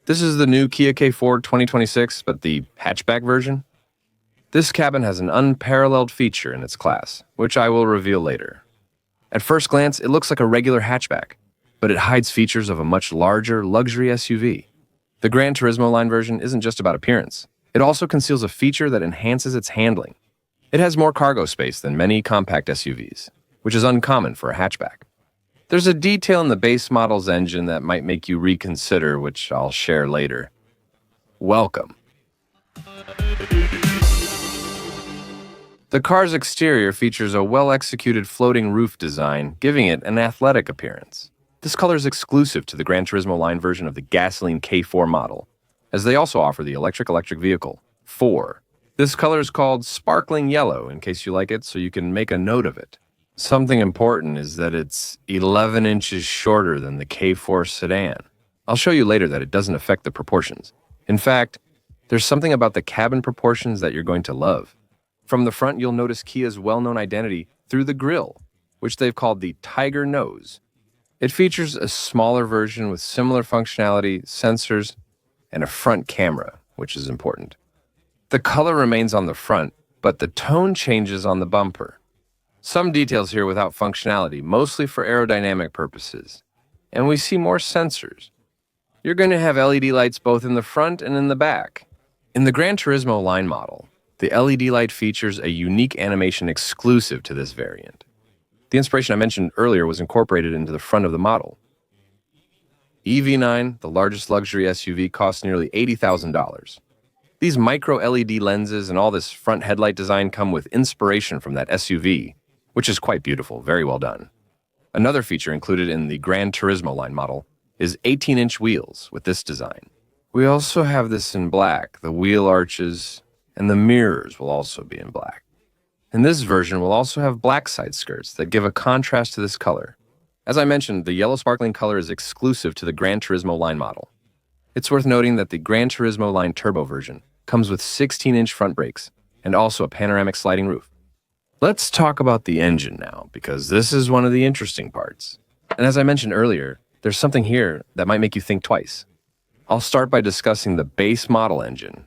This is the new Kia K4 2026, but the hatchback version. This cabin has an unparalleled feature in its class, which I will reveal later. At first glance, it looks like a regular hatchback, but it hides features of a much larger luxury SUV. The Gran Turismo line version isn't just about appearance. It also conceals a feature that enhances its handling. It has more cargo space than many compact SUVs, which is uncommon for a hatchback. There's a detail in the base model's engine that might make you reconsider, which I'll share later. Welcome. The car's exterior features a well-executed floating roof design, giving it an athletic appearance. This color is exclusive to the Gran Turismo line version of the gasoline K4 model, as they also offer the electric vehicle 4. This color is called sparkling yellow, in case you like it, so you can make a note of it. Something important is that it's 11 inches shorter than the K4 sedan. I'll show you later that it doesn't affect the proportions. In fact, there's something about the cabin proportions that you're going to love. From the front, you'll notice Kia's well-known identity through the grille, which they've called the Tiger Nose. It features a smaller version with similar functionality, sensors, and a front camera, which is important. The color remains on the front, but the tone changes on the bumper. Some details here without functionality, mostly for aerodynamic purposes. And we see more sensors. You're going to have LED lights both in the front and in the back. In the Gran Turismo line model, the LED light features a unique animation exclusive to this variant. The inspiration I mentioned earlier was incorporated into the front of the model. EV9, the largest luxury SUV, costs nearly $80,000. These micro LED lenses and all this front headlight design come with inspiration from that SUV, which is quite beautiful, very well done. Another feature included in the Gran Turismo line model is 18-inch wheels with this design. We also have this in black. The wheel arches and the mirrors will also be in black. And this version will also have black side skirts that give a contrast to this color. As I mentioned, the yellow sparkling color is exclusive to the Gran Turismo line model. It's worth noting that the Gran Turismo line turbo version comes with 16-inch front brakes and also a panoramic sliding roof. Let's talk about the engine now, because this is one of the interesting parts. And as I mentioned earlier, there's something here that might make you think twice. I'll start by discussing the base model engine,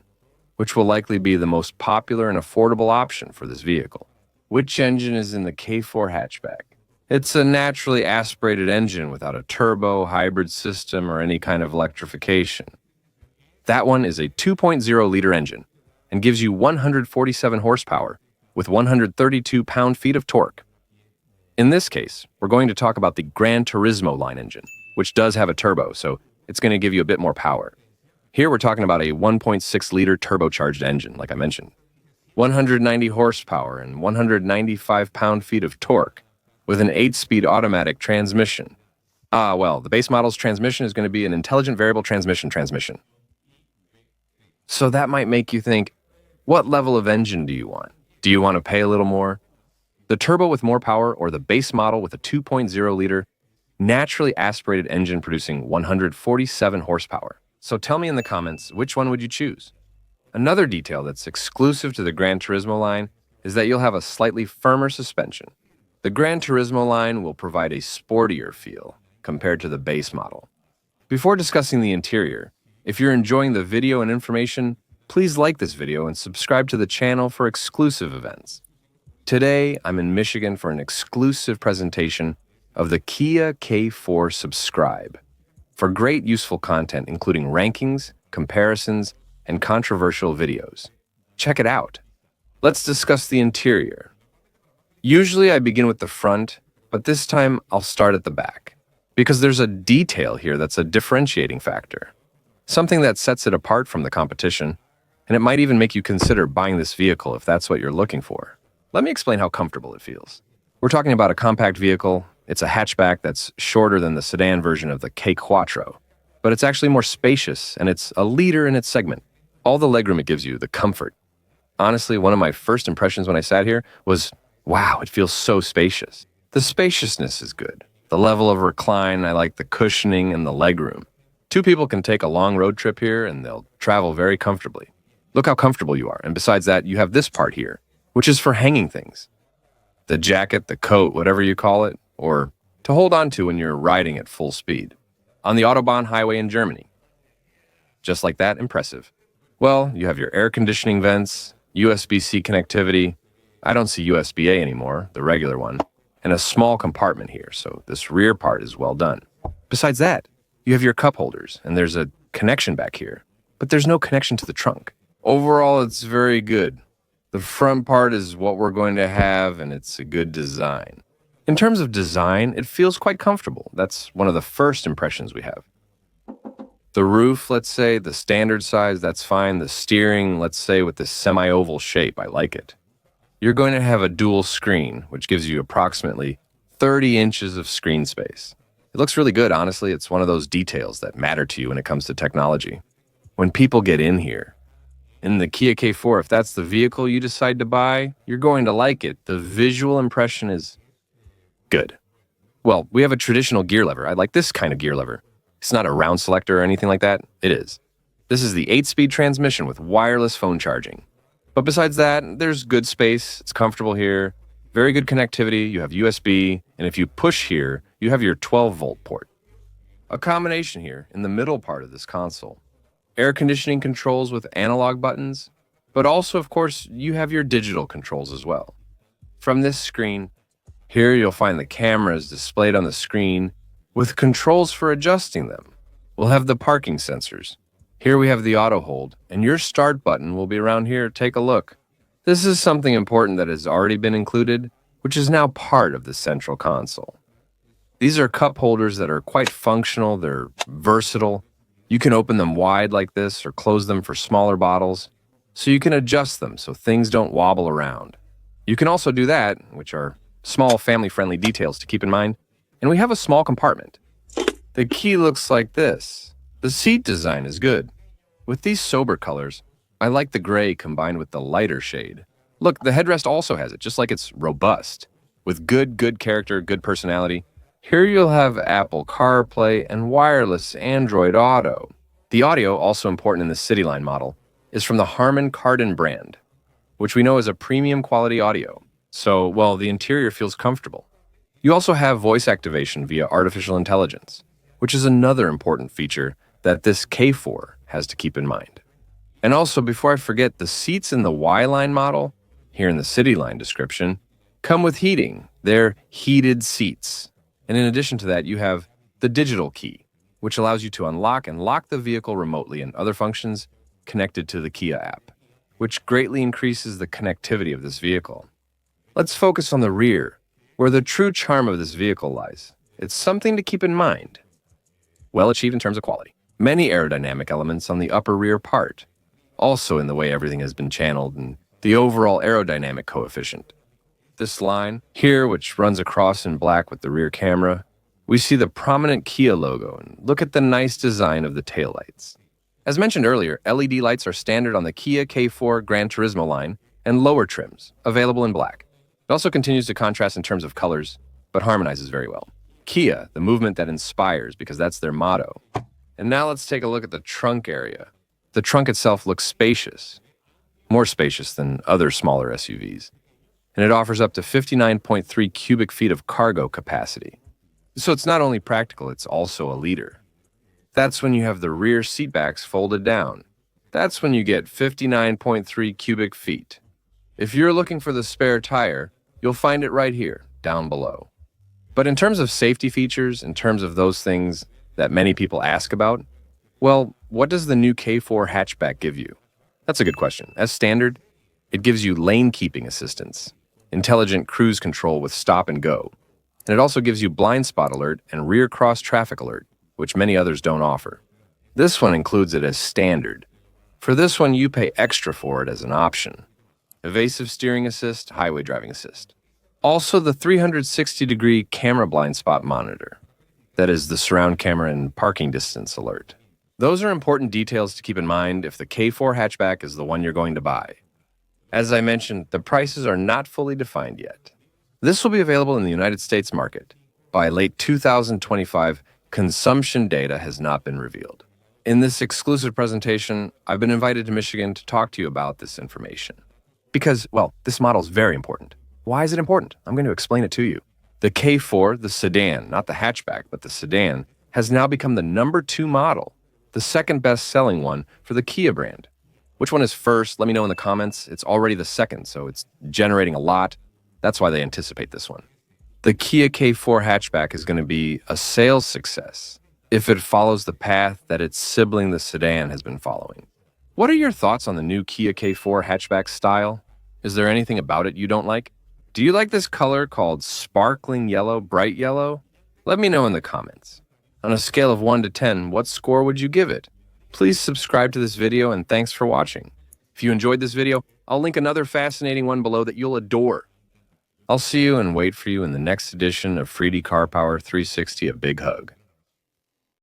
which will likely be the most popular and affordable option for this vehicle. Which engine is in the K4 hatchback? It's a naturally aspirated engine without a turbo, hybrid system, or any kind of electrification. That one is a 2.0-liter engine and gives you 147 horsepower with 132 pound-feet of torque. In this case, we're going to talk about the Gran Turismo line engine, which does have a turbo, so it's going to give you a bit more power. Here we're talking about a 1.6-liter turbocharged engine, like I mentioned. 190 horsepower and 195 pound-feet of torque with an 8-speed automatic transmission. The base model's transmission is going to be an intelligent variable transmission. So that might make you think, what level of engine do you want? Do you want to pay a little more? The turbo with more power or the base model with a 2.0-liter naturally aspirated engine producing 147 horsepower? So tell me in the comments, which one would you choose? Another detail that's exclusive to the Gran Turismo line is that you'll have a slightly firmer suspension. The Gran Turismo line will provide a sportier feel compared to the base model. Before discussing the interior, if you're enjoying the video and information, please like this video and subscribe to the channel for exclusive events. Today, I'm in Michigan for an exclusive presentation of the Kia K4 Subscribe for great useful content, including rankings, comparisons, and controversial videos. Check it out. Let's discuss the interior. Usually I begin with the front, but this time I'll start at the back, because there's a detail here that's a differentiating factor, something that sets it apart from the competition, and it might even make you consider buying this vehicle if that's what you're looking for. Let me explain how comfortable it feels. We're talking about a compact vehicle. It's a hatchback that's shorter than the sedan version of the K Quattro, but it's actually more spacious, and it's a leader in its segment. All the legroom it gives you, the comfort. Honestly, one of my first impressions when I sat here was, wow, it feels so spacious. The spaciousness is good. The level of recline, I like the cushioning and the legroom. Two people can take a long road trip here, and they'll travel very comfortably. Look how comfortable you are, and besides that, you have this part here, which is for hanging things. The jacket, the coat, whatever you call it, or to hold on to when you're riding at full speed on the Autobahn highway in Germany. Just like that, impressive. Well, you have your air conditioning vents, USB-C connectivity. I don't see USB-A anymore, the regular one, and a small compartment here, so this rear part is well done. Besides that, you have your cup holders, and there's a connection back here, but there's no connection to the trunk. Overall, it's very good. The front part is what we're going to have, and it's a good design. In terms of design, it feels quite comfortable. That's one of the first impressions we have. The roof, let's say, the standard size, that's fine. The steering, let's say, with this semi-oval shape, I like it. You're going to have a dual screen, which gives you approximately 30 inches of screen space. It looks really good, honestly. It's one of those details that matter to you when it comes to technology. When people get in here, in the Kia K4, if that's the vehicle you decide to buy, you're going to like it. The visual impression is good. Well, we have a traditional gear lever. I like this kind of gear lever. It's not a round selector or anything like that. It is. This is the 8-speed transmission with wireless phone charging. But besides that, there's good space. It's comfortable here. Very good connectivity. You have USB. And if you push here, you have your 12-volt port. A combination here in the middle part of this console. Air conditioning controls with analog buttons. But also, of course, you have your digital controls as well. From this screen, here you'll find the cameras displayed on the screen with controls for adjusting them. We'll have the parking sensors. Here we have the auto hold, and your start button will be around here. Take a look. This is something important that has already been included, which is now part of the central console. These are cup holders that are quite functional. They're versatile. You can open them wide like this or close them for smaller bottles, so you can adjust them so things don't wobble around. You can also do that, which are small family-friendly details to keep in mind. And we have a small compartment. The key looks like this. The seat design is good. With these sober colors, I like the gray combined with the lighter shade. Look, the headrest also has it, just like it's robust. With good character, good personality. Here you'll have Apple CarPlay and wireless Android Auto. The audio, also important in the Cityline model, is from the Harman Kardon brand, which we know is a premium quality audio. So, well, the interior feels comfortable. You also have voice activation via artificial intelligence, which is another important feature that this K4 has to keep in mind. And also, before I forget, the seats in the Y-Line model, here in the Cityline description, come with heating. They're heated seats. And in addition to that, you have the digital key, which allows you to unlock and lock the vehicle remotely and other functions connected to the Kia app, which greatly increases the connectivity of this vehicle. Let's focus on the rear, where the true charm of this vehicle lies. It's something to keep in mind. Well achieved in terms of quality. Many aerodynamic elements on the upper rear part, also in the way everything has been channeled and the overall aerodynamic coefficient. This line here, which runs across in black with the rear camera, we see the prominent Kia logo, and look at the nice design of the taillights. As mentioned earlier, LED lights are standard on the Kia K4 Gran Turismo line and lower trims, available in black. It also continues to contrast in terms of colors, but harmonizes very well. Kia, the movement that inspires, because that's their motto. And now let's take a look at the trunk area. The trunk itself looks spacious, more spacious than other smaller SUVs. And it offers up to 59.3 cubic feet of cargo capacity. So it's not only practical, it's also a leader. That's when you have the rear seatbacks folded down. That's when you get 59.3 cubic feet. If you're looking for the spare tire, you'll find it right here, down below. But in terms of safety features, in terms of those things that many people ask about, well, what does the new K4 hatchback give you? That's a good question. As standard, it gives you lane keeping assistance, intelligent cruise control with stop and go, and it also gives you blind spot alert and rear cross traffic alert, which many others don't offer. This one includes it as standard. For this one, you pay extra for it as an option. Evasive steering assist, highway driving assist. Also the 360-degree camera blind spot monitor. That is the surround camera and parking distance alert. Those are important details to keep in mind if the K4 hatchback is the one you're going to buy. As I mentioned, the prices are not fully defined yet. This will be available in the United States market. By late 2025, consumption data has not been revealed. In this exclusive presentation, I've been invited to Michigan to talk to you about this information. Because, well, this model is very important. Why is it important? I'm going to explain it to you. The K4, the sedan, not the hatchback, but the sedan, has now become the #2 model the second best-selling one for the Kia brand. Which one is first? Let me know in the comments. It's already the second, so it's generating a lot. That's why they anticipate this one. The Kia K4 hatchback is going to be a sales success if it follows the path that its sibling, the sedan, has been following. What are your thoughts on the new Kia K4 hatchback style? Is there anything about it you don't like? Do you like this color called sparkling yellow, bright yellow? Let me know in the comments. On a scale of 1 to 10, what score would you give it? Please subscribe to this video and thanks for watching. If you enjoyed this video, I'll link another fascinating one below that you'll adore. I'll see you and wait for you in the next edition of 3D Car Power 360, a big hug.